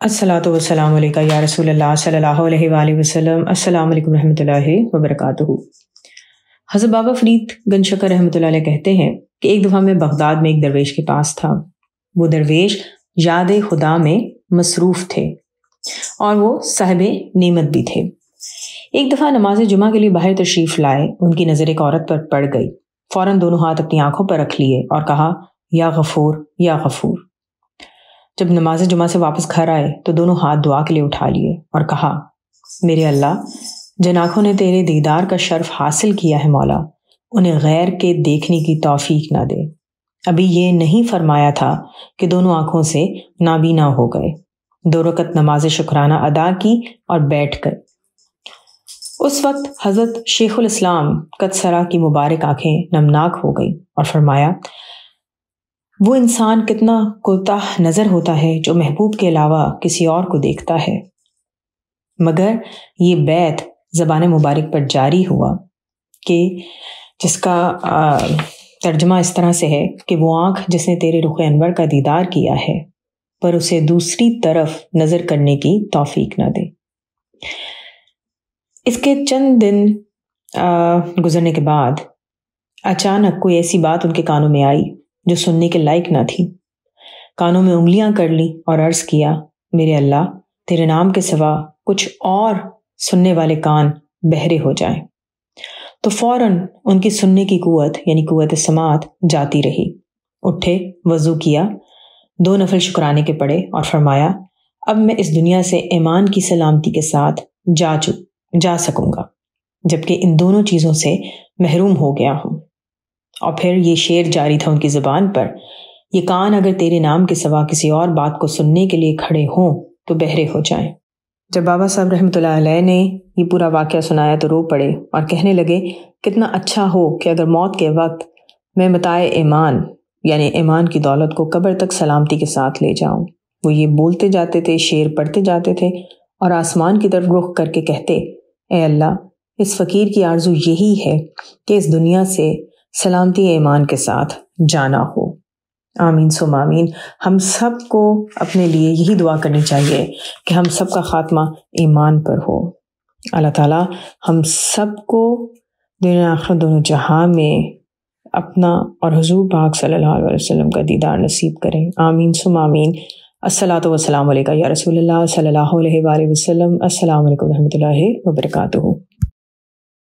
الصلاۃ والسلام علیکہ یا رسول اللہ صلی اللہ علیہ وآلہ وسلم۔ السلام علیکم رحمۃ اللہ وبرکاتہ۔ حضرت بابا فرید گنج شکر رحمۃ اللہ علیہ کہتے ہیں کہ ایک دفعہ میں بغداد میں ایک درویش کے پاس تھا۔ وہ درویش یاد خدا میں مصروف تھے اور وہ صاحب نعمت بھی تھے۔ ایک دفعہ نماز جمعہ کے لیے باہر تشریف لائے، ان کی نظر ایک عورت پر پڑ گئی۔ فوراً دونوں ہاتھ اپنی آنکھوں پر رکھ لیے اور کہا یا غفور یا غفور۔ جب نماز جمعہ سے واپس گھر آئے تو دونوں ہاتھ دعا کے لیے اٹھا لیے اور کہا میرے اللہ، جن آنکھوں نے تیرے دیدار کا شرف حاصل کیا ہے مولا، انہیں غیر کے دیکھنے کی توفیق نہ دے۔ ابھی یہ نہیں فرمایا تھا کہ دونوں آنکھوں سے نابینا ہو گئے۔ 2 رکعت نماز شکرانہ ادا کی اور بیٹھ گئے۔ اس وقت حضرت شیخ الاسلام قدسرہ کی مبارک آنکھیں نمناک ہو گئی اور فرمایا وہ انسان کتنا کوتاہ نظر ہوتا ہے جو محبوب کے علاوہ کسی اور کو دیکھتا ہے۔ مگر یہ بیت زبان مبارک پر جاری ہوا کہ جس کا ترجمہ اس طرح سے ہے کہ وہ آنکھ جس نے تیرے رخ انور کا دیدار کیا ہے پر اسے دوسری طرف نظر کرنے کی توفیق نہ دے۔ اس کے چند دن گزرنے کے بعد اچانک کوئی ایسی بات ان کے کانوں میں آئی جو سننے کے لائق نہ تھی۔ کانوں میں انگلیاں کر لی اور عرض کیا میرے اللہ، تیرے نام کے سوا کچھ اور سننے والے کان بہرے ہو جائیں۔ تو فوراً ان کی سننے کی قوت یعنی قوت سماعت جاتی رہی۔ اٹھے، وضو کیا، 2 نفل شکرانے کے پڑھے اور فرمایا اب میں اس دنیا سے ایمان کی سلامتی کے ساتھ جا سکوں گا، جبکہ ان دونوں چیزوں سے محروم ہو گیا ہوں۔ اور پھر یہ شعر جاری تھا ان کی زبان پر، یہ کان اگر تیرے نام کے سوا کسی اور بات کو سننے کے لیے کھڑے ہوں تو بہرے ہو جائیں۔ جب بابا صاحب رحمۃ اللہ علیہ نے یہ پورا واقعہ سنایا تو رو پڑے اور کہنے لگے کتنا اچھا ہو کہ اگر موت کے وقت میں متاع ایمان یعنی ایمان کی دولت کو قبر تک سلامتی کے ساتھ لے جاؤں۔ وہ یہ بولتے جاتے تھے، شعر پڑھتے جاتے تھے اور آسمان کی طرف رخ کر کے کہتے اے اللہ، اس فقیر کی آرزو یہی ہے کہ اس دنیا سے سلامتی ایمان کے ساتھ جانا ہو۔ آمین ثم آمین۔ ہم سب کو اپنے لیے یہی دعا کرنی چاہیے کہ ہم سب کا خاتمہ ایمان پر ہو۔ اللہ تعالیٰ ہم سب کو دنیا آخرت دونوں جہاں میں اپنا اور حضور پاک صلی اللہ علیہ وسلم کا دیدار نصیب کریں۔ آمین ثم آمین۔ الصلاۃ والسلام علیکہ یا رسول اللہ صلی اللہ علیہ وآلہ وسلم۔ السلام علیکم رحمۃ اللہ وبرکاتہ۔